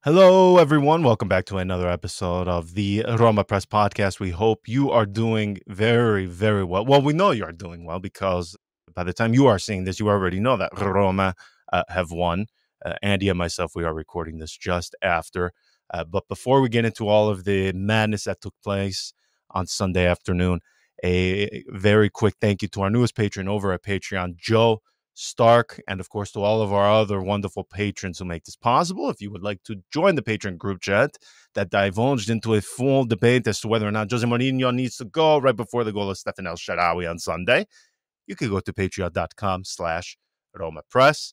Hello, everyone. Welcome back to another episode of the RomaPress podcast. We hope you are doing very, very well. Well, we know you are doing well because by the time you are seeing this, you already know that Roma have won. Andy and myself, we are recording this just after. But before we get into all of the madness that took place on Sunday afternoon, a very quick thank you to our newest patron over at Patreon, Joe Stark, and of course to all of our other wonderful patrons who make this possible. If you would like to join the patron group chat that divulged into a full debate as to whether or not Jose Mourinho needs to go right before the goal of Stephan El Shaarawy on Sunday, you can go to patreon.com/RomaPress.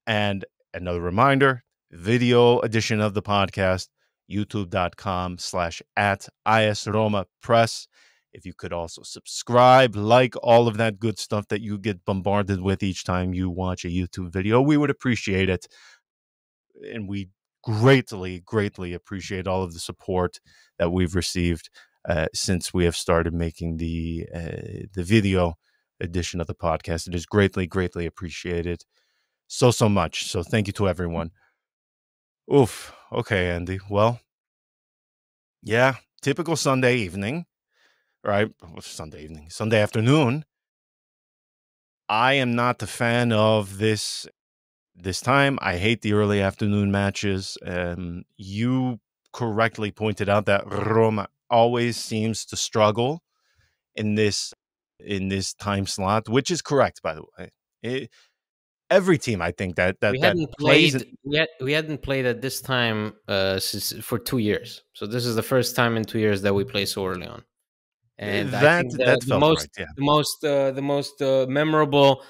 And another reminder, video edition of the podcast, youtube.com/@ISRomaPress. If you could also subscribe, like all of that good stuff that you get bombarded with each time you watch a YouTube video, we would appreciate it. And we greatly, greatly appreciate all of the support that we've received since we have started making the video edition of the podcast. It is greatly, greatly appreciated. So much. So thank you to everyone. Oof. Okay, Andy. Well, yeah, typical Sunday evening. Right, Sunday evening, Sunday afternoon. I am not a fan of this time. I hate the early afternoon matches. You correctly pointed out that Roma always seems to struggle in this time slot, which is correct, by the way. Every team, I think that plays. We hadn't played at this time for 2 years. So this is the first time in 2 years that we play so early on. And I think the most memorable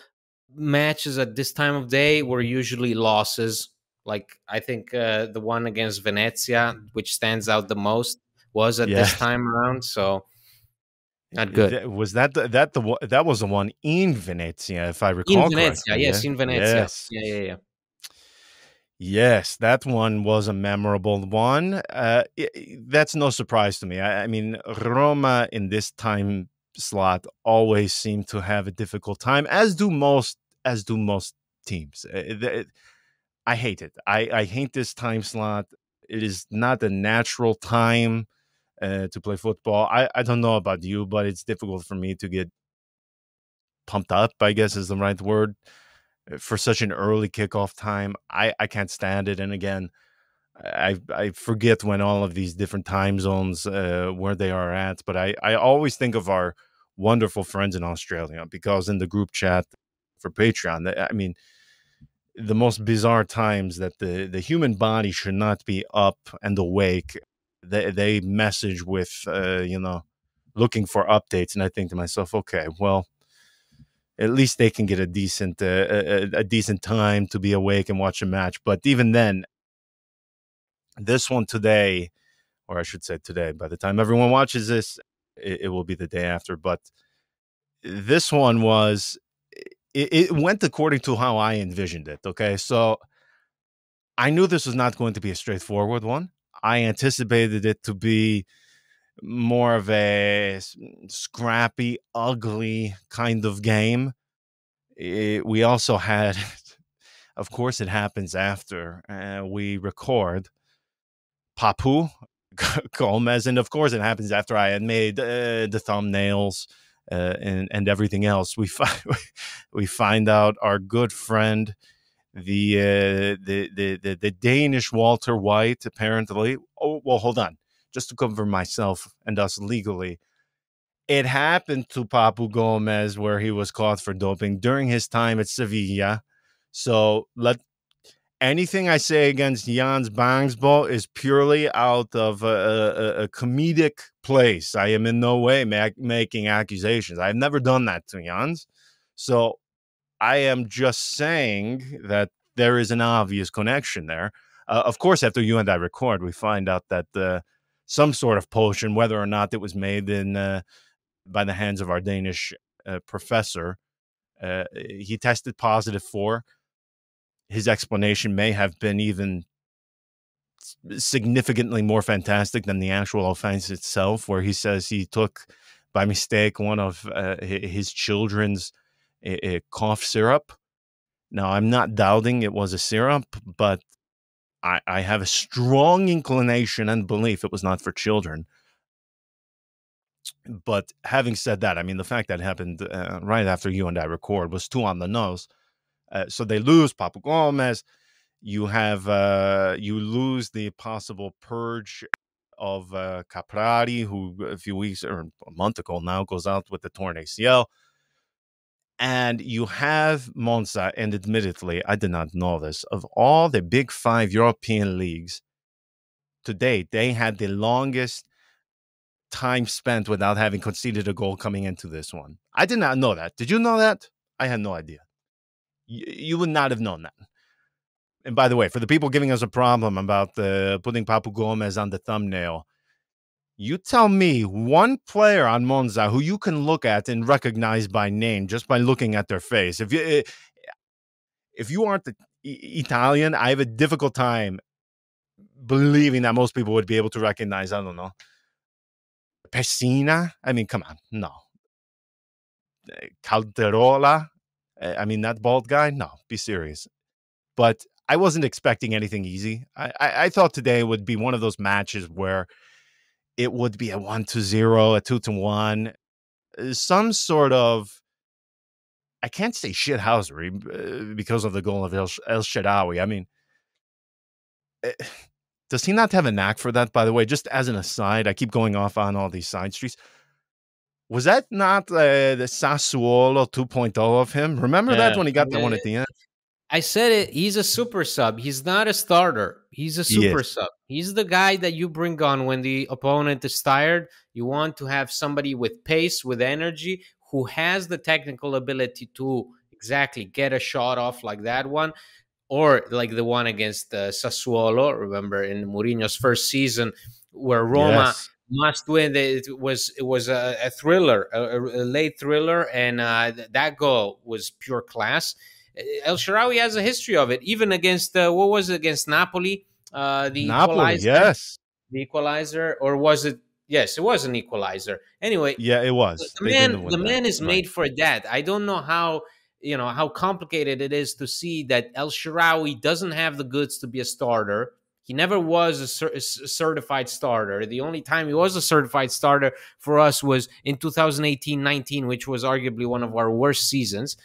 matches at this time of day were usually losses. Like I think the one against Venezia, which stands out the most, was at this time around. So not good. That was the one in Venezia, if I recall correctly. Yes, in Venezia. Yes. Yeah. Yes, that one was a memorable one. That's no surprise to me. I mean, Roma in this time slot always seem to have a difficult time, as do most teams. I hate it. I hate this time slot. It is not a natural time to play football. I don't know about you, but it's difficult for me to get pumped up, I guess is the right word, for such an early kickoff time. I can't stand it. And again, I forget when all of these different time zones where they are at, but I always think of our wonderful friends in Australia, because in the group chat for Patreon, I mean, the most bizarre times that the human body should not be up and awake, they message with looking for updates, and I think to myself, okay, well, at least they can get a decent time to be awake and watch a match. But even then, this one today, or I should say today, by the time everyone watches this, it will be the day after. But this one it went according to how I envisioned it. Okay, so I knew this was not going to be a straightforward one. I anticipated it to be more of a scrappy, ugly kind of game. We also had, of course, it happens after we record, Papu Gomez, and of course, it happens after I had made the thumbnails and everything else. We find out our good friend, the Danish Walter White, apparently. Oh, well, hold on. Just to cover myself and us legally, it happened to Papu Gomez where he was caught for doping during his time at Sevilla. So anything I say against Jans Bangsbo is purely out of a comedic place. I am in no way making accusations. I've never done that to Jans. So I am just saying that there is an obvious connection there. Of course, after you and I record, we find out that some sort of potion, whether or not it was made in by the hands of our Danish professor, he tested positive for. His explanation may have been even significantly more fantastic than the actual offense itself, where he says he took by mistake one of his children's cough syrup. Now, I'm not doubting it was a syrup, but I have a strong inclination and belief it was not for children. But having said that, I mean, the fact that it happened right after you and I record was too on the nose. So they lose Papu Gomez. You lose the possible purge of Caprari, who a few weeks or a month ago now goes out with the torn ACL. And you have Monza, and admittedly, I did not know this, of all the big 5 European leagues to date, they had the longest time spent without having conceded a goal coming into this one. I did not know that. Did you know that? I had no idea. You would not have known that. And by the way, for the people giving us a problem about putting Papu Gomez on the thumbnail, you tell me one player on Monza who you can look at and recognize by name just by looking at their face. If you aren't Italian, I have a difficult time believing that most people would be able to recognize, I don't know, Pessina. I mean, come on, no. Calderola. I mean, that bald guy. No, be serious. But I wasn't expecting anything easy. I thought today would be one of those matches where it would be a 1-0, a 2-1, some sort of, I can't say shithousery because of the goal of El Shaarawy. I mean, does he not have a knack for that, by the way? Just as an aside, I keep going off on all these side streets. Was that not the Sassuolo 2.0 of him? Remember that when he got that one at the end? I said it. He's a super sub. He's not a starter. He's a super sub. He's the guy that you bring on when the opponent is tired. You want to have somebody with pace, with energy, who has the technical ability to exactly get a shot off like that one, or like the one against Sassuolo. Remember in Mourinho's first season, where Roma must win. It was a thriller, a late thriller, and that goal was pure class. El Shaarawy has a history of it, even against what was it, against Napoli? The Napoli, equalizer, the equalizer, or was it? Yes, it was an equalizer. Anyway, yeah, it was. The man is made for that. I don't know how how complicated it is to see that El Shaarawy doesn't have the goods to be a starter. He never was a certified starter. The only time he was a certified starter for us was in 2018-19, which was arguably one of our worst seasons.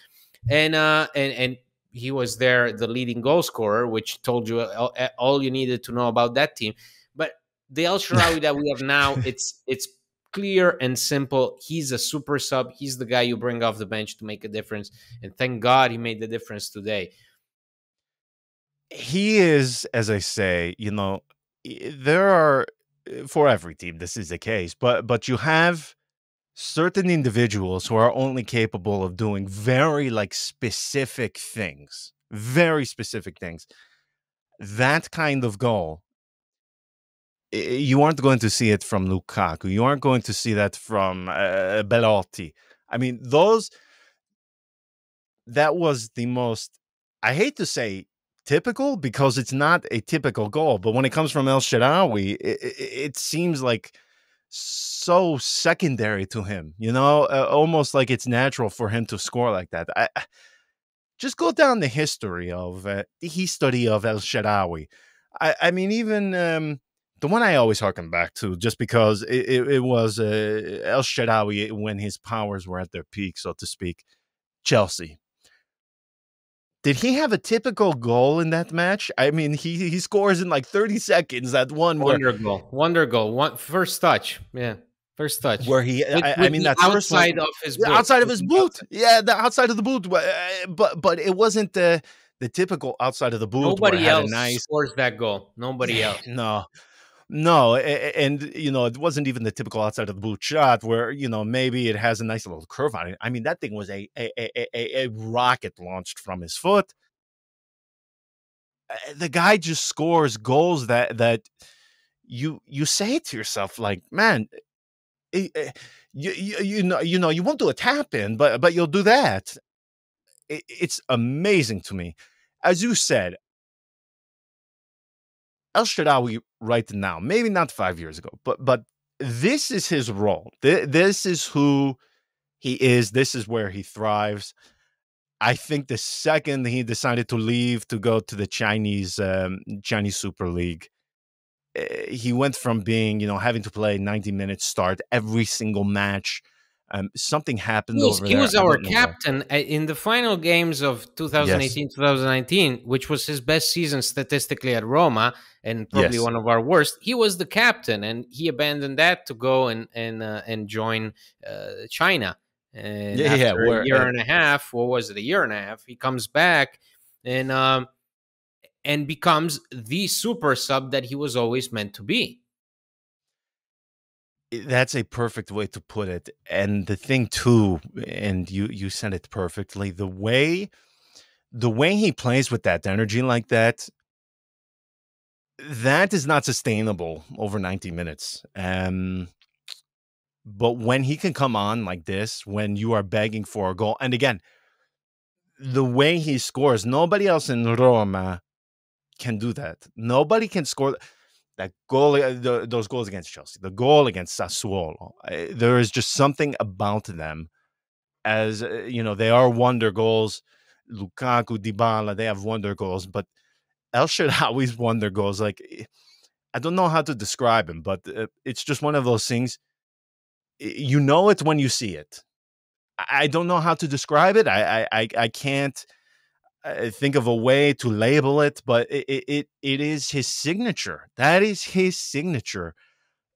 And he was there, the leading goal scorer, which told you all you needed to know about that team. But the El Shaarawy that we have now, it's clear and simple. He's a super sub. He's the guy you bring off the bench to make a difference. And thank God he made the difference today. He is, as I say, there are, for every team, this is the case, but you have certain individuals who are only capable of doing very specific things, very specific things. That kind of goal, you aren't going to see it from Lukaku. You aren't going to see that from Belotti. I mean, that was the most, I hate to say typical, because it's not a typical goal, but when it comes from El Shaarawy, it seems like so secondary to him, almost like it's natural for him to score like that. Just go down the history of El Shaarawy. I mean, even the one I always harken back to, just because it was El Shaarawy when his powers were at their peak, so to speak, Chelsea. Did he have a typical goal in that match? I mean, he scores in 30 seconds. That one wonder goal, first touch, first touch. Where he, I mean, that outside first one, of his boot. outside of his boot, yeah, the outside of the boot. But it wasn't the typical outside of the boot. Nobody else scores that goal. Nobody else. No, and it wasn't even the typical outside of the boot shot where maybe it has a nice little curve on it. I mean, that thing was a rocket launched from his foot. The guy just scores goals that you say to yourself, like, man, you won't do a tap in, but you'll do that. It's amazing to me, as you said. El Shaarawy right now, maybe not 5 years ago, but this is his role. This is who he is. This is where he thrives. I think the second he decided to leave to go to the Chinese Super League, he went from being, having to play 90 minutes start every single match. Something happened over He there. was I our don't know what. captain in the final games of Yes, 2018 2019, which was his best season statistically at Roma and probably yes, one of our worst. He was the captain, and he abandoned that to go and join China. And yeah, yeah. after a Where year and a half, what was it? A year and a half, he comes back and becomes the super sub that he was always meant to be. That's a perfect way to put it. And the thing too, and you said it perfectly. The way he plays with that energy like that, that is not sustainable over 90 minutes. But when he can come on like this, when you are begging for a goal, and again, the way he scores, nobody else in Roma can do that. Nobody can score that goal. Those goals against Chelsea, the goal against Sassuolo. There is just something about them, as they are wonder goals. Lukaku, Dybala, they have wonder goals, but El Shaarawy's wonder goals. Like, I don't know how to describe him, but it's just one of those things. You know it when you see it. I don't know how to describe it. I can't think of a way to label it, but it is his signature. That is his signature.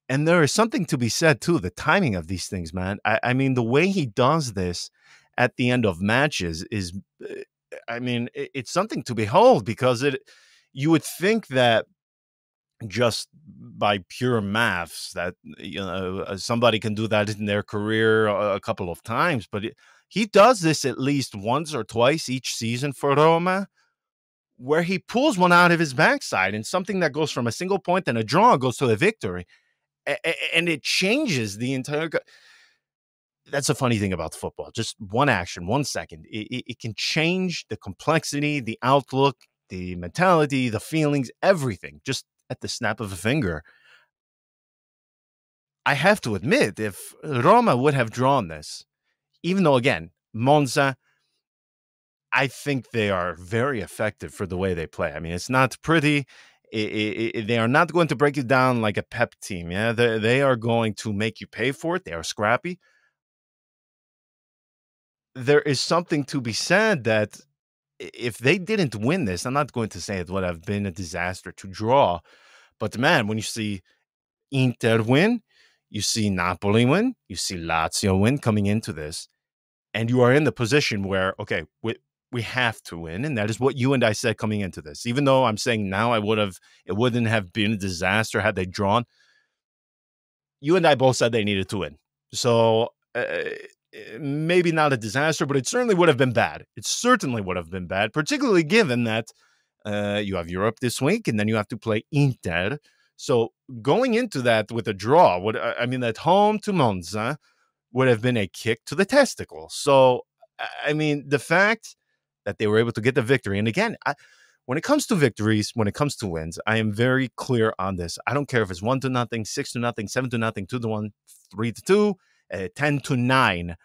And there is something to be said too. The timing of these things, man. I mean, the way he does this at the end of matches is, I mean, it's something to behold, because you would think that just by pure maths that somebody can do that in their career a couple of times, but he does this at least once or twice each season for Roma, where he pulls one out of his backside, and something that goes from a single point and a draw goes to a victory, and it changes the entire. That's a funny thing about football. Just one action, 1 second, it can change the complexity, the outlook, the mentality, the feelings, everything, just at the snap of a finger. I have to admit, if Roma would have drawn this, even though, again, Monza, I think they are very effective for the way they play. I mean, it's not pretty. They are not going to break you down like a pep team. Yeah, they are going to make you pay for it. They are scrappy. There is something to be said that if they didn't win this, I'm not going to say it would have been a disaster to draw, but man, when you see Inter win, you see Napoli win, you see Lazio win coming into this, and you are in the position where, okay, we have to win, and that is what you and I said coming into this. Even though I'm saying now it wouldn't have been a disaster had they drawn. You and I both said they needed to win, so maybe not a disaster, but it certainly would have been bad. It certainly would have been bad, particularly given that you have Europe this week, and then you have to play Inter. So going into that with a draw, I mean, at home to Monza would have been a kick to the testicle. So, I mean, the fact that they were able to get the victory, and again, when it comes to victories, when it comes to wins, I am very clear on this. I don't care if it's 1-0, 6-0, 7-0, 2-1, 3-2, 10-9.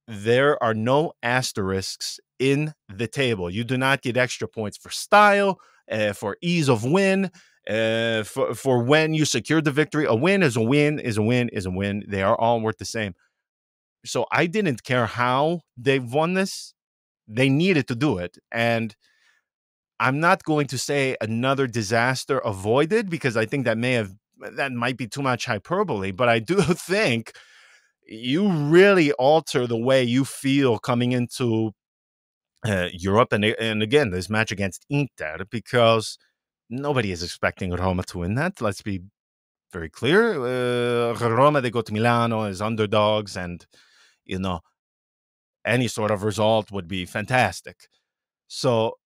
There are no asterisks in the table. You do not get extra points for style, for ease of win, for when you secure the victory. A win is a win, is a win, is a win. They are all worth the same. So I didn't care how they've won this. They needed to do it. And I'm not going to say another disaster avoided, because I think that might be too much hyperbole, but I do think you really alter the way you feel coming into Europe, and again, this match against Inter, because nobody is expecting Roma to win that. Let's be very clear. Roma, they go to Milano as underdogs, and you know any sort of result would be fantastic. So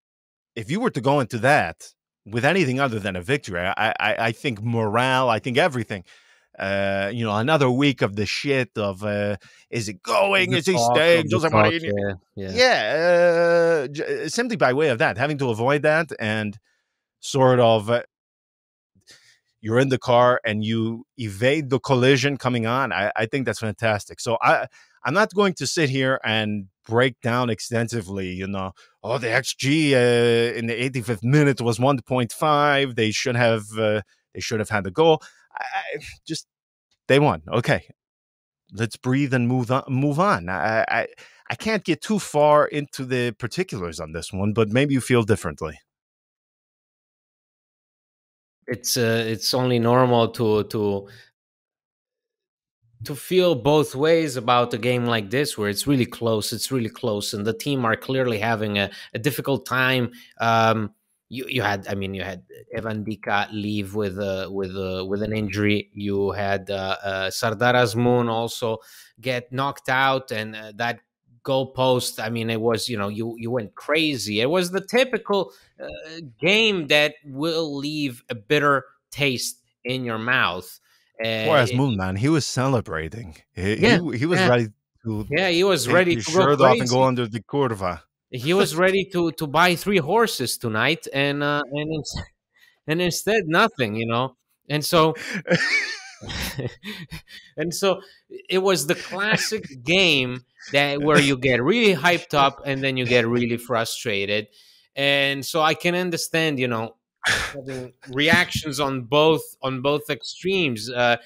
if you were to go into that with anything other than a victory, I think morale, I think everything. Another week of the shit of is it going? Is he staying? The Jose talk, Mourinho. yeah. Yeah, simply by way of that, having to avoid that, and sort of you're in the car and you evade the collision coming on. I think that's fantastic. So I'm not going to sit here and break down extensively, oh, the XG in the 85th minute was 1.5. They should have had a goal. Just they won. Okay, let's breathe and move on. I can't get too far into the particulars on this one, but maybe you feel differently. It's only normal to feel both ways about a game like this, where it's really close, and the team are clearly having a difficult time. You had Evan Dika leave with an injury. You had Sardar Azmoun also get knocked out, and that goalpost. It was, you went crazy. It was the typical game that will leave a bitter taste in your mouth. Poor Azmoun, man, he was celebrating. Yeah, He was yeah, ready to yeah. He was take ready his to go shirt off and go crazy. under the curva. He was ready to buy 3 horses tonight, and instead nothing, And so and so it was the classic game that where you get really hyped up and then you get really frustrated. And so I can understand, having reactions on both extremes. In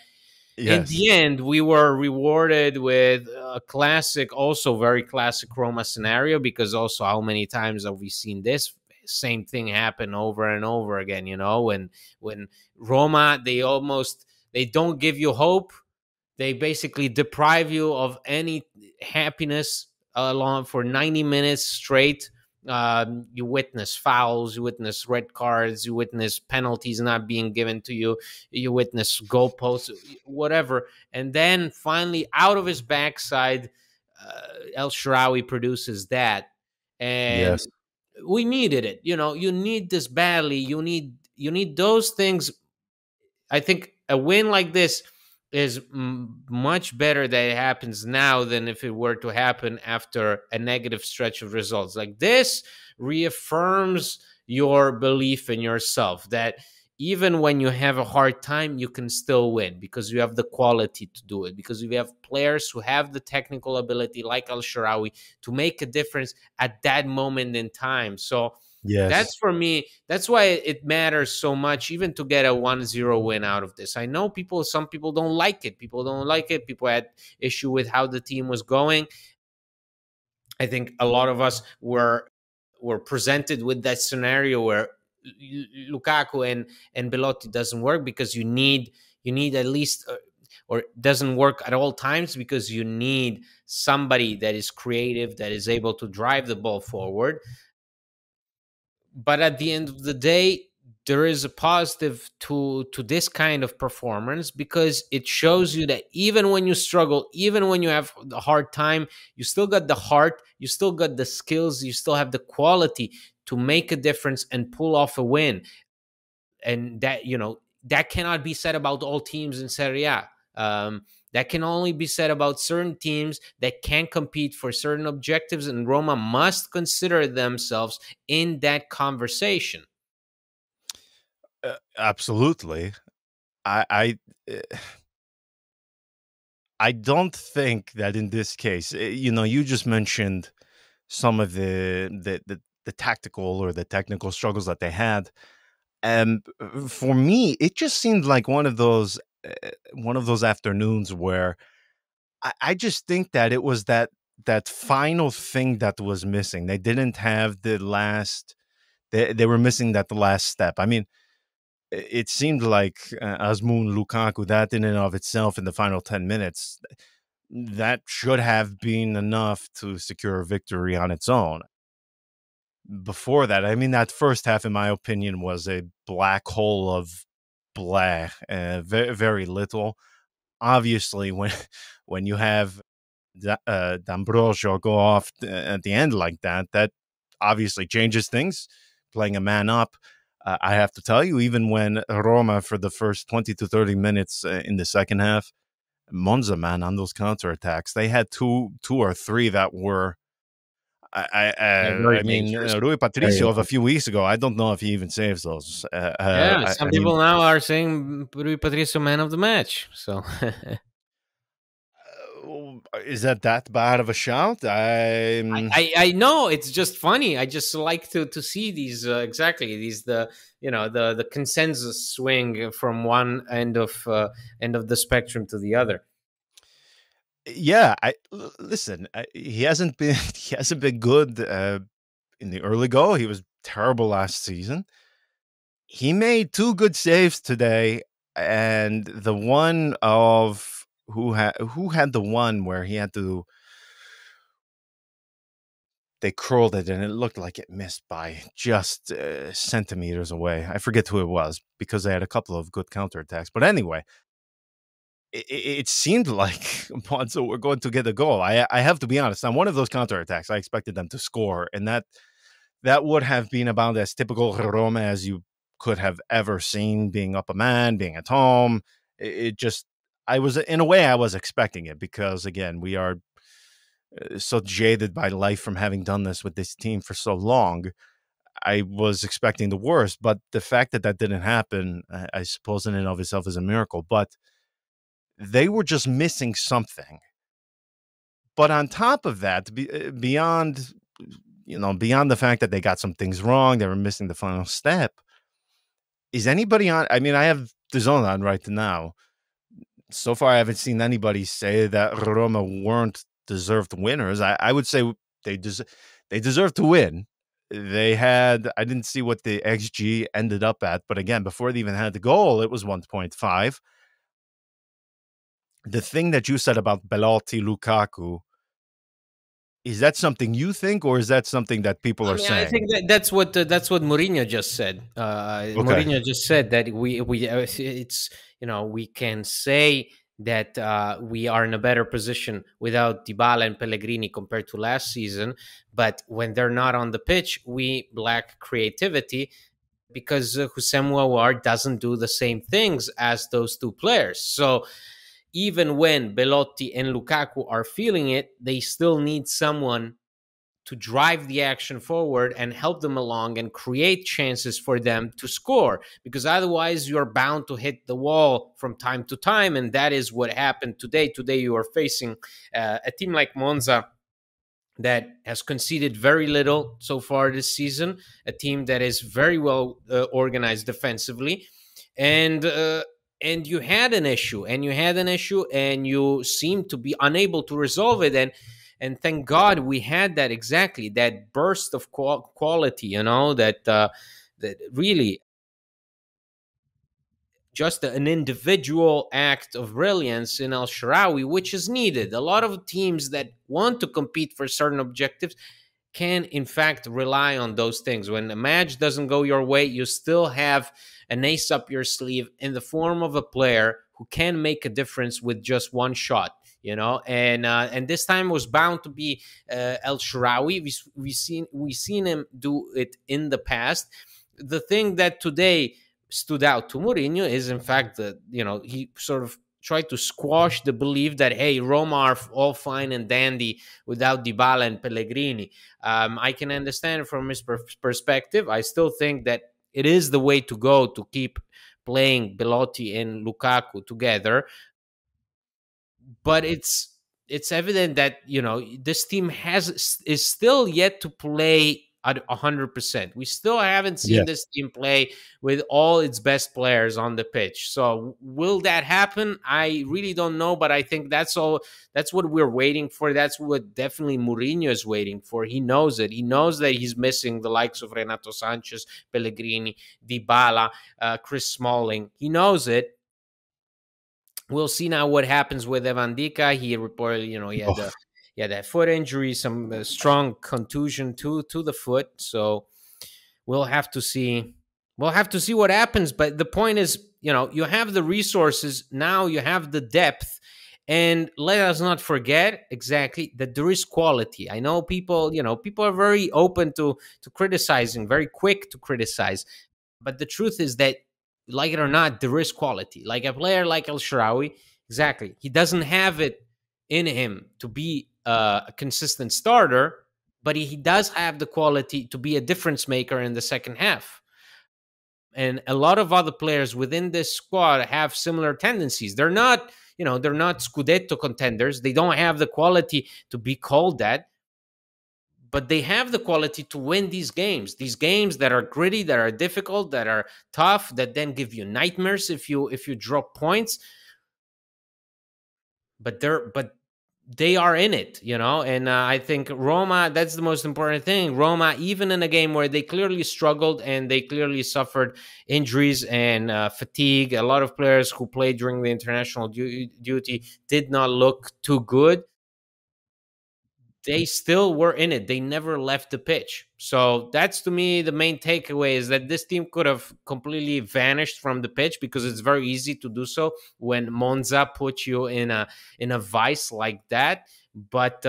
Yes, the end, we were rewarded with a classic, also very classic Roma scenario, because also how many times have we seen this same thing happen over and over again? When Roma, they don't give you hope. They basically deprive you of any happiness along for 90 minutes straight. You witness fouls, you witness red cards, you witness penalties not being given to you, you witness goalposts, whatever. And then finally, out of his backside, El Shaarawy produces that. And yes, we needed it. You need this badly. You need those things. I think a win like this is much better that it happens now than if it were to happen after a negative stretch of results. Like this reaffirms your belief in yourself that even when you have a hard time, you can still win because you have the quality to do it, because you have players who have the technical ability, like El Shaarawy, to make a difference at that moment in time. So yes. that's, for me, that's why it matters so much, even to get a 1-0 win out of this. I know some people don't like it. People had issue with how the team was going. I think a lot of us were presented with that scenario where Lukaku and Belotti doesn't work, because you need at least, or it doesn't work at all times, because you need somebody that is creative, that is able to drive the ball forward. But at the end of the day, there is a positive to this kind of performance, because it shows you that even when you struggle, even when you have the hard time, you still got the heart, you still got the skills, you still have the quality to make a difference and pull off a win. And that cannot be said about all teams in Serie A. That can only be said about certain teams that can compete for certain objectives, and Roma must consider themselves in that conversation. Absolutely. I I don't think that in this case, you just mentioned some of the tactical or the technical struggles that they had. And for me, it just seemed like one of those afternoons where I just think that it was that final thing that was missing. They didn't have the last. They were missing that last step. I mean, it seemed like Azmoun Lukaku, that in and of itself in the final 10 minutes, that should have been enough to secure a victory on its own. Before that, I mean, that first half, in my opinion, was a black hole of blah, very, very little. Obviously, when you have D'Ambrosio go off at the end like that, that obviously changes things. Playing a man up, I have to tell you, even when Roma for the first 20 to 30 minutes in the second half, Monza, man, on those counterattacks, they had two or three that were. They're I very mean, dangerous. Rui Very Patricio of a few weeks ago, I don't know if he even saves those. Yeah, I some mean, people now are saying Rui Patricio man of the match. So Is that bad of a shout? I know, it's just funny. I just like to see these exactly these the consensus swing from one end of the spectrum to the other. Yeah, listen. He hasn't been he hasn't been good in the early go. He was terrible last season. He made 2 good saves today, and the one of who had the one where he had to they curled it and it looked like it missed by just centimeters away. I forget who it was because they had a couple of good counterattacks. But anyway, it seemed like Monza were going to get a goal. I have to be honest. On one of those counterattacks, I expected them to score, and that would have been about as typical Roma as you could have ever seen, being up a man, being at home. It just, I was, in a way, I was expecting it because, again, we are so jaded by life from having done this with this team for so long. I was expecting the worst, but the fact that that didn't happen, I suppose in and of itself is a miracle, but they were just missing something. But on top of that, beyond beyond the fact that they got some things wrong, they were missing the final step. Is anybody on? I mean, I have the zone on right now. So far, I haven't seen anybody say that Roma weren't deserved winners. I would say they they deserve to win. They had, I didn't see what the XG ended up at, but again, before they even had the goal, it was 1.5. The thing that you said about Belotti, Lukaku, is that something you think, or is that something that people are I saying? think that's what Mourinho just said. Okay. Mourinho just said that it's we can say that we are in a better position without Dybala and Pellegrini compared to last season, but when they're not on the pitch, we lack creativity because Houssem Aouar doesn't do the same things as those two players. So even when Belotti and Lukaku are feeling it, they still need someone to drive the action forward and help them along and create chances for them to score, because otherwise you're bound to hit the wall from time to time, and that is what happened today. Today you are facing a team like Monza that has conceded very little so far this season, a team that is very well organized defensively, and you had an issue, and you seem to be unable to resolve it, and thank God we had that, exactly that burst of quality, that really just an individual act of brilliance in El Shaarawy, which is needed. A lot of teams that want to compete for certain objectives can, in fact, rely on those things. When a match doesn't go your way, you still have an ace up your sleeve in the form of a player who can make a difference with just one shot. And this time was bound to be El Shaarawy. We seen him do it in the past. The thing that today stood out to Mourinho is, in fact, that he sort of tried to squash the belief that, hey, Roma are all fine and dandy without Dybala and Pellegrini. I can understand it from his perspective. I still think that it is the way to go to keep playing Belotti and Lukaku together, but it's evident that this team is still yet to play at 100%. We still haven't seen this team play with all its best players on the pitch. So will that happen? I really don't know, but I think that's what we're waiting for. That's what definitely Mourinho is waiting for. He knows it. He knows that he's missing the likes of Renato Sanchez, Pellegrini, Dybala, Chris Smalling. He knows it. We'll see now what happens with Evan Dika. He reported, he had that foot injury, some strong contusion to the foot. So we'll have to see. We'll have to see what happens. But the point is, you have the resources now. You have the depth, and let us not forget exactly that there is quality. I know people are very open to criticizing, very quick to criticize, but the truth is that, like it or not, there is quality. Like a player like El Shaarawy, exactly. He doesn't have it in him to be a consistent starter, but he does have the quality to be a difference maker in the second half. and a lot of other players within this squad have similar tendencies. They're not, they're not Scudetto contenders. They don't have the quality to be called that, but they have the quality to win these games that are gritty, that are difficult, that are tough, that then give you nightmares if you drop points. But they are in it, and I think Roma, that's the most important thing. Roma, even in a game where they clearly struggled and they clearly suffered injuries and fatigue, a lot of players who played during the international duty did not look too good. They still were in it. They never left the pitch. So that's, to me, the main takeaway, is that this team could have completely vanished from the pitch, because it's very easy to do so when Monza put you in a vice like that. But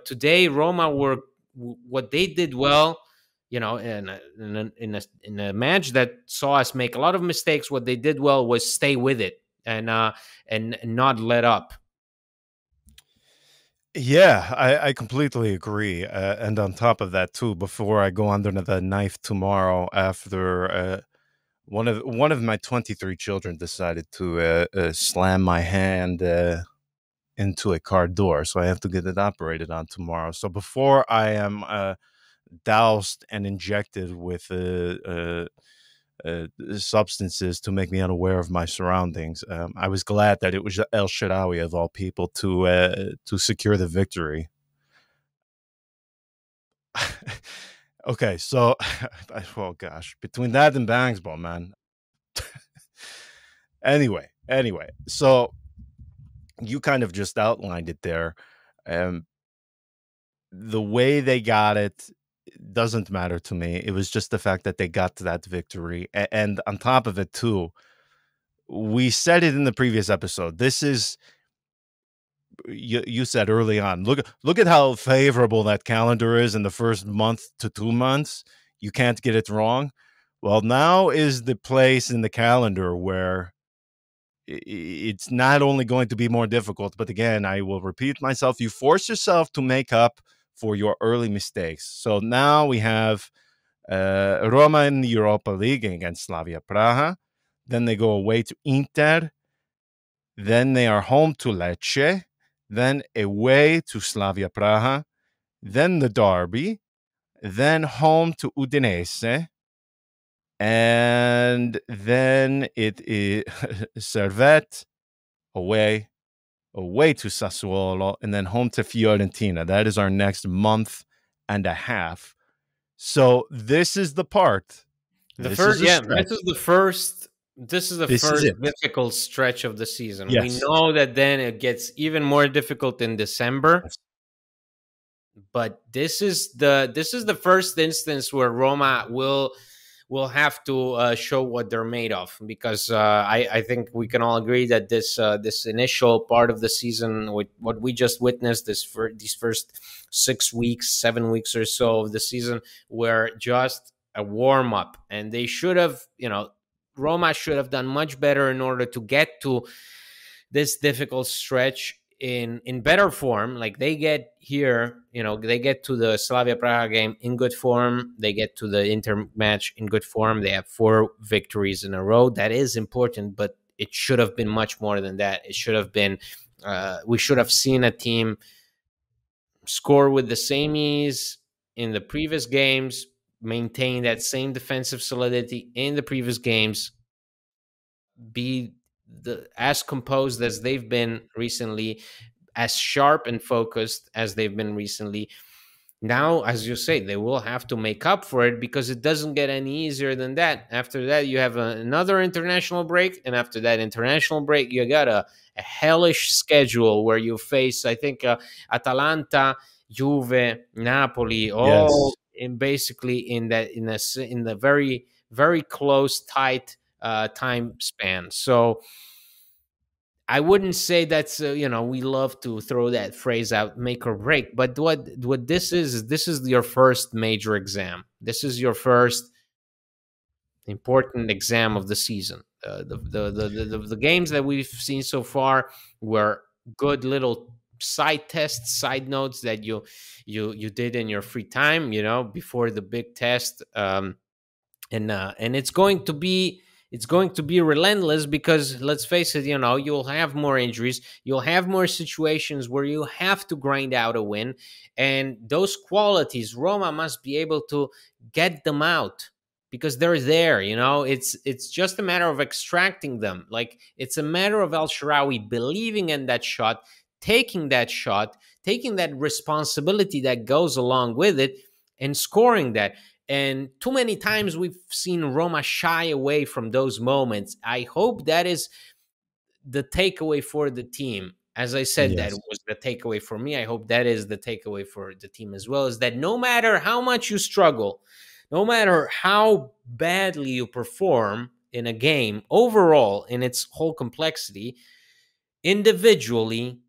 today Roma were, what they did well, in a match that saw us make a lot of mistakes. What they did well was stay with it and not let up. Yeah, I completely agree. And on top of that, too, before I go under the knife tomorrow, after one of my 23 children decided to slam my hand into a car door, so I have to get it operated on tomorrow. So before I am doused and injected with substances to make me unaware of my surroundings, I was glad that it was El Shaarawy, of all people, to secure the victory. Okay, so well, gosh, between that and Bangsball, man. Anyway, so you kind of just outlined it there. Um, the way they got it doesn't matter to me. It was just the fact that they got to that victory, and on top of it, too, we said it in the previous episode. This is, you said early on. Look at how favorable that calendar is in the first month to 2 months. You can't get it wrong. Well, now is the place in the calendar where it's not only going to be more difficult, but again, I will repeat myself, you force yourself to make up for your early mistakes. So now we have Roma in the Europa League against Slavia Praha. Then they go away to Inter. Then they are home to Lecce. Then away to Slavia Praha. Then the derby. Then home to Udinese. And then it is Servette, away to Sassuolo, and then home to Fiorentina. That is our next month and a half. So this is the part. This is the first difficult stretch of the season. Yes. We know that then it gets even more difficult in December. Yes. But this is the first instance where Roma will have to show what they're made of, because I think we can all agree that this initial part of the season, with what we just witnessed, these first 6 weeks, 7 weeks or so of the season, were just a warm up, and they should have, Roma should have done much better in order to get to this difficult stretch in better form. Like, they get here, they get to the Slavia Praha game in good form. They get to the Inter match in good form. They have 4 victories in a row. That is important, but it should have been much more than that. It should have been, we should have seen a team score with the same ease in the previous games, maintain that same defensive solidity in the previous games, be as composed as they've been recently, as sharp and focused as they've been recently. Now, as you say, they will have to make up for it, because it doesn't get any easier than that. After that, you have another international break, and after that international break, you got a hellish schedule where you face, I think, Atalanta, Juve, Napoli, all in basically in the very, very close, tight time span. So I wouldn't say that's we love to throw that phrase out, make or break, but what this is your first major exam. This is your first important exam of the season. The games that we've seen so far were good little side tests, side notes that you did in your free time, before the big test. and it's going to be relentless, because let's face it, you'll have more injuries, you'll have more situations where you have to grind out a win, and those qualities Roma must be able to get them out, because they're there. It's just a matter of extracting them. Like, it's a matter of El Shaarawy believing in that shot, taking that shot, taking that responsibility that goes along with it, and scoring that. And too many times we've seen Roma shy away from those moments. I hope that is the takeaway for the team. As I said, that Yes. was the takeaway for me. I hope that is the takeaway for the team as well, is that no matter how much you struggle, no matter how badly you perform in a game, overall, in its whole complexity, individually,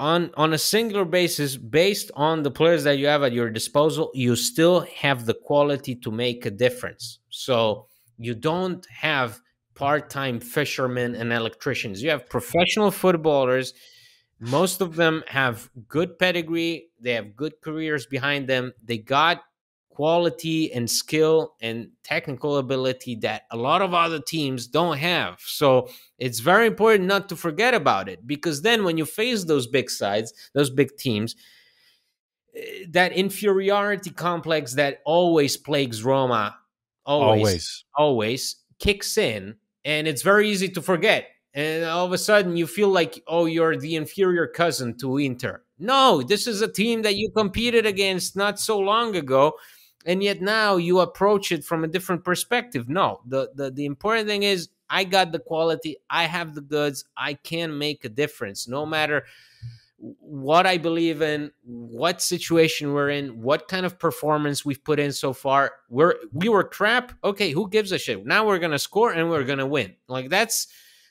on a singular basis, based on the players that you have at your disposal, you still have the quality to make a difference. So you don't have part-time fishermen and electricians. You have professional footballers. Most of them have good pedigree, they have good careers behind them, they got quality and skill and technical ability that a lot of other teams don't have. So it's very important not to forget about it, because then when you face those big sides, those big teams, that inferiority complex that always plagues Roma, always, Always. always kicks in, and it's very easy to forget. And all of a sudden, you feel like, oh, you're the inferior cousin to Inter. No, this is a team that you competed against not so long ago, and yet now you approach it from a different perspective. No, the important thing is, I got the quality, I have the goods, I can make a difference, no matter what I believe in, what situation we're in, what kind of performance we've put in so far. We were crap. Okay, who gives a shit? Now we're gonna score and we're gonna win. Like, that's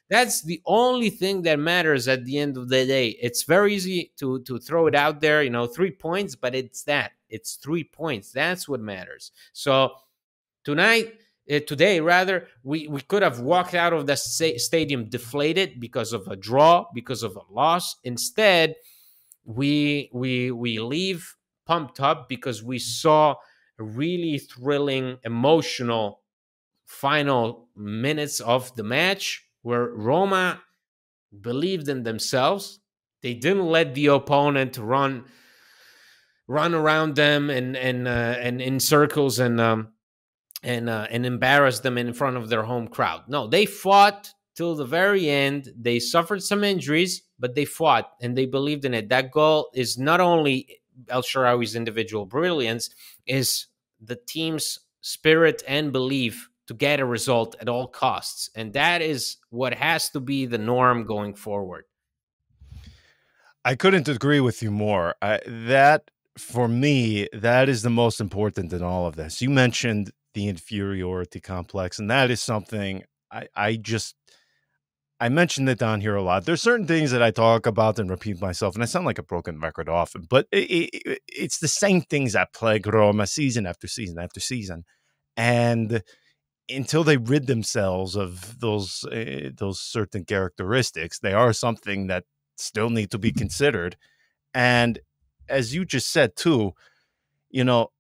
the only thing that matters at the end of the day. It's very easy to throw it out there, 3 points, but it's 3 points. That's what matters. So today rather, we could have walked out of the stadium deflated because of a draw, because of a loss. Instead, we leave pumped up because we saw a really thrilling, emotional final minutes of the match, where Roma believed in themselves. They didn't let the opponent run around them and in circles, and embarrass them in front of their home crowd. No, they fought till the very end. They suffered some injuries, but they fought and they believed in it. That goal is not only El Shaarawy's individual brilliance, is the team's spirit and belief to get a result at all costs. And that is what has to be the norm going forward. I couldn't agree with you more. That, for me, that is the most important in all of this. You mentioned the inferiority complex, and that is something I mentioned it down here a lot. There's certain things that I talk about and repeat myself, and I sound like a broken record often, but it's the same things that plague Roma season after season after season. And until they rid themselves of those certain characteristics, they are something that still need to be considered. And as you just said too, you know,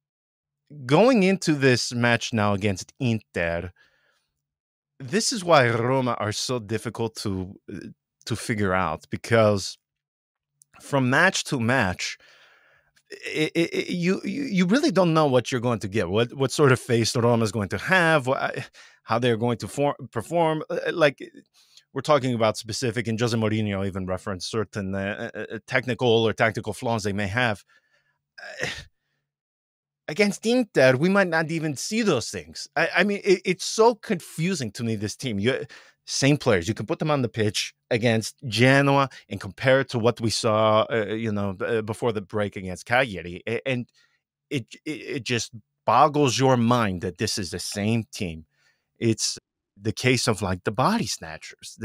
going into this match now against Inter, this is why Roma are so difficult to figure out, because from match to match, you really don't know what you're going to get, what sort of face Roma is going to have, how they're going to perform. Like, we're talking about specific, and Jose Mourinho even referenced certain technical or tactical flaws they may have. Against Inter, we might not even see those things. I mean, it's so confusing to me, this team. Same players. You can put them on the pitch against Genoa and compare it to what we saw, before the break against Cagliari. And it just boggles your mind that this is the same team. It's the case of, like, the body snatchers.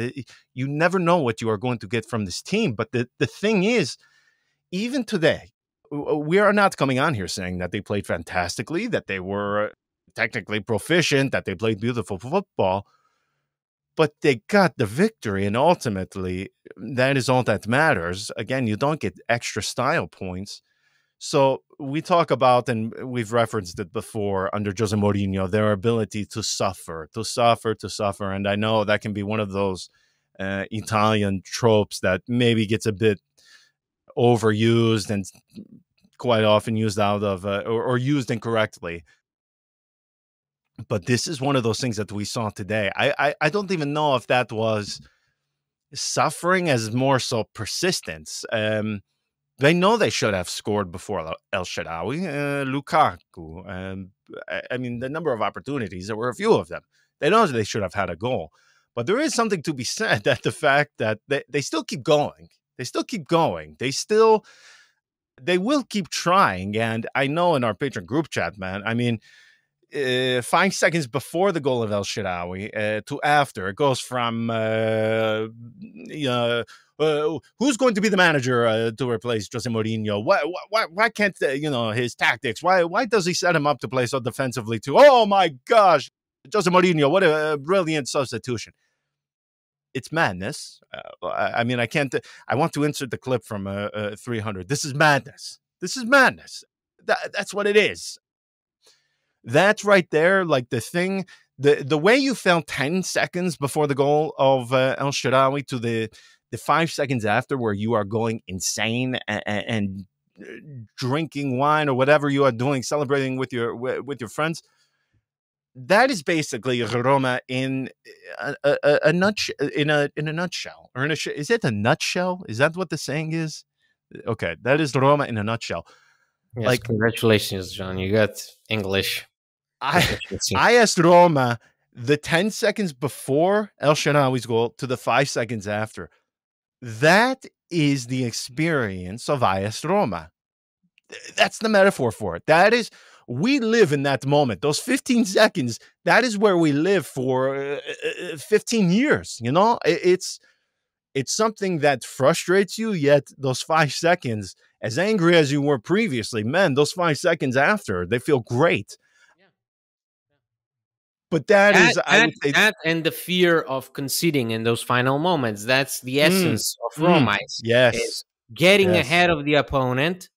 You never know what you are going to get from this team. But the thing is, even today, we are not coming on here saying that they played fantastically, that they were technically proficient, that they played beautiful football, but they got the victory. And ultimately, that is all that matters. Again, you don't get extra style points. So we talk about, and we've referenced it before under Jose Mourinho, their ability to suffer. And I know that can be one of those Italian tropes that maybe gets a bit overused and quite often used out of or used incorrectly. But this is one of those things that we saw today. I don't even know if that was suffering as more so persistence. They know they should have scored before El Shaarawy, Lukaku. I mean, the number of opportunities, there were a few of them. They know they should have had a goal. But there is something to be said that the fact that they still keep going. They still keep going. They will keep trying. And I know in our patron group chat, man, I mean, 5 seconds before the goal of El Shaarawy to after, it goes from who's going to be the manager to replace Jose Mourinho? Why can't his tactics? Why does he set him up to play so defensively too? Oh my gosh, Jose Mourinho! What a brilliant substitution! It's madness. I mean, I can't. I want to insert the clip from 300. This is madness. This is madness. That's what it is. That's right there, like the thing, the way you felt 10 seconds before the goal of El Shaarawy to the 5 seconds after, where you are going insane and drinking wine or whatever you are doing, celebrating with your friends. That is basically Roma in a nutshell. Or is it a nutshell? Is that what the saying is? Okay, that is Roma in a nutshell. Yes, like, congratulations, John. You got English. I asked Roma the 10 seconds before El Shaarawy's goal to the 5 seconds after. That is the experience of AS Roma. That's the metaphor for it. That is, we live in that moment. Those 15 seconds, that is where we live for 15 years. You know, it's something that frustrates you, yet those 5 seconds, as angry as you were previously, man, those 5 seconds after, they feel great. But I would say, that and the fear of conceding in those final moments. That's the essence of Roma. Yes. Is getting ahead of the opponent.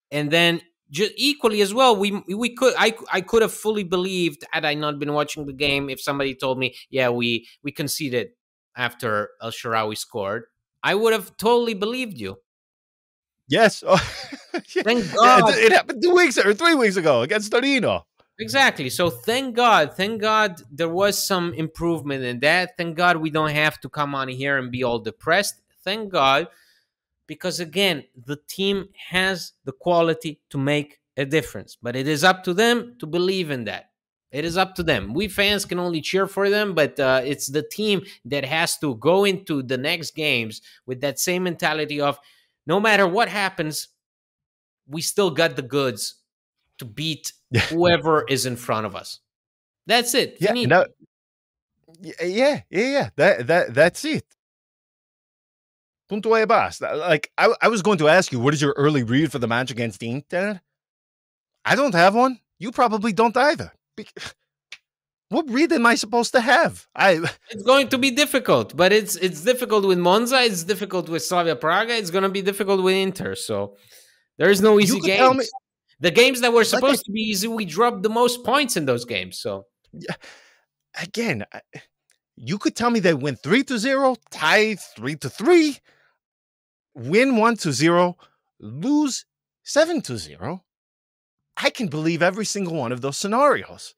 And then just equally as well, I could have fully believed, had I not been watching the game, if somebody told me, yeah, we conceded after El Shaarawy scored, I would have totally believed you. Yes. Oh, thank God. It happened 2 weeks or 3 weeks ago against Torino. Exactly. So thank God there was some improvement in that. Thank God we don't have to come on here and be all depressed. Thank God, because again, the team has the quality to make a difference, but it is up to them to believe in that. It is up to them. We fans can only cheer for them, but it's the team that has to go into the next games with that same mentality of, no matter what happens, we still got the goods to beat whoever is in front of us. That's it. Yeah, that's it. Punto e basta. Like, I was going to ask you, what is your early read for the match against Inter? I don't have one. You probably don't either. What read am I supposed to have? It's going to be difficult, but it's difficult with Monza. It's difficult with Slavia Praga. It's going to be difficult with Inter. So there is no easy games. The games that were supposed to be easy, we dropped the most points in those games. So, again, you could tell me they win 3-0, tie 3-3, win 1-0, lose 7-0. I can believe every single one of those scenarios.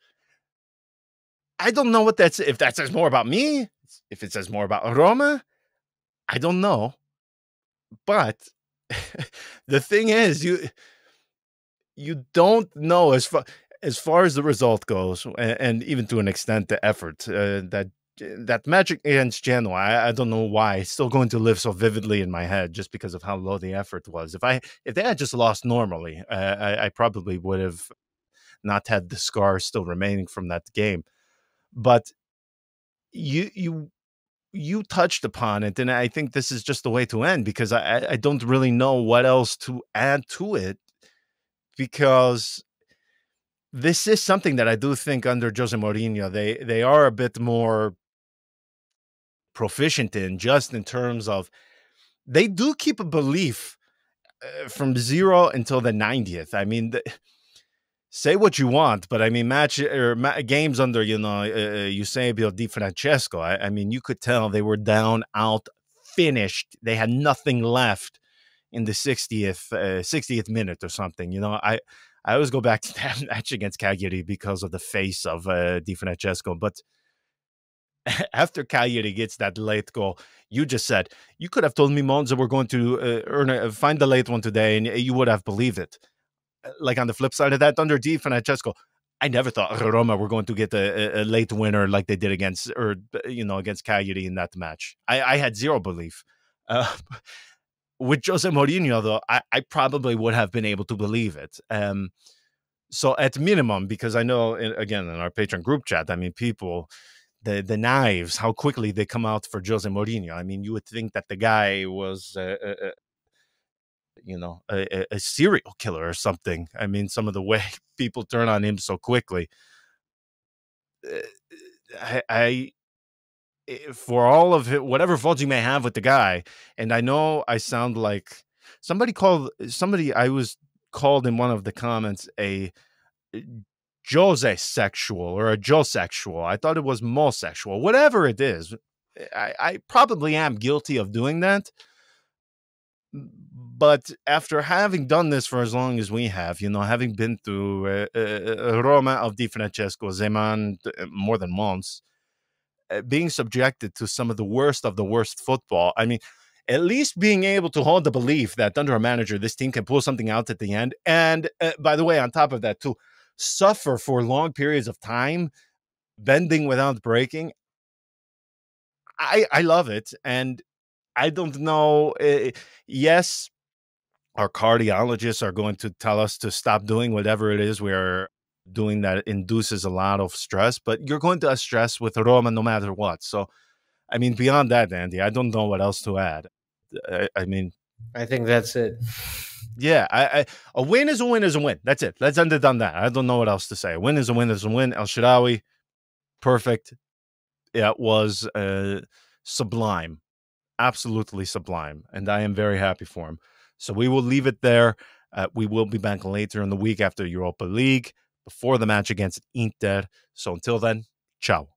I don't know if that says more about me, if it says more about Roma. I don't know. But the thing is, you don't know as far as the result goes, and even to an extent the effort. That match against Genoa, I don't know why, it's still going to live so vividly in my head just because of how low the effort was. If they had just lost normally, I probably would have not had the scars still remaining from that game. But you touched upon it, and I think this is just the way to end, because I don't really know what else to add to it, because this is something that I do think under Jose Mourinho, they are a bit more proficient in, just in terms of they do keep a belief from 0 until the 90th. I mean, say what you want, but I mean, games under, Eusebio Di Francesco. I mean, you could tell they were down, out, finished. They had nothing left in the 60th minute or something. I always go back to that match against Cagliari because of the face of Di Francesco. But after Cagliari gets that late goal, you just said, you could have told me Monza were going to find the late one today, and you would have believed it. Like on the flip side of that, under Di Francesco, I never thought Roma were going to get a late winner like they did against Cagliari in that match. I had zero belief. With Jose Mourinho, though, I probably would have been able to believe it. So at minimum, because I know, again, in our Patreon group chat, I mean, people, the knives, how quickly they come out for Jose Mourinho. I mean, you would think that the guy was a serial killer or something. I mean, some of the way people turn on him so quickly. For all of it, whatever faults you may have with the guy, and I know I sound like somebody I was called in one of the comments a Jose sexual or a Joe sexual. I thought it was Mo-sexual. Whatever it is, I probably am guilty of doing that. But after having done this for as long as we have, having been through Roma of Di Francesco, Zeman more than once, being subjected to some of the worst football, I mean, at least being able to hold the belief that under a manager, this team can pull something out at the end. And by the way, on top of that, too, suffer for long periods of time, bending without breaking. I love it. And I don't know. Yes, our cardiologists are going to tell us to stop doing whatever it is we're doing that induces a lot of stress, but you're going to have stress with Roma no matter what. So, I mean, beyond that, Andy, I don't know what else to add. I mean, I think that's it. Yeah, a win is a win is a win. That's it. Let's end it on that. I don't know what else to say. A win is a win is a win. El Shaarawy, perfect. Yeah, it was sublime. Absolutely sublime. And I am very happy for him. So we will leave it there. We will be back later in the week after Europa League, before the match against Inter. So until then, ciao.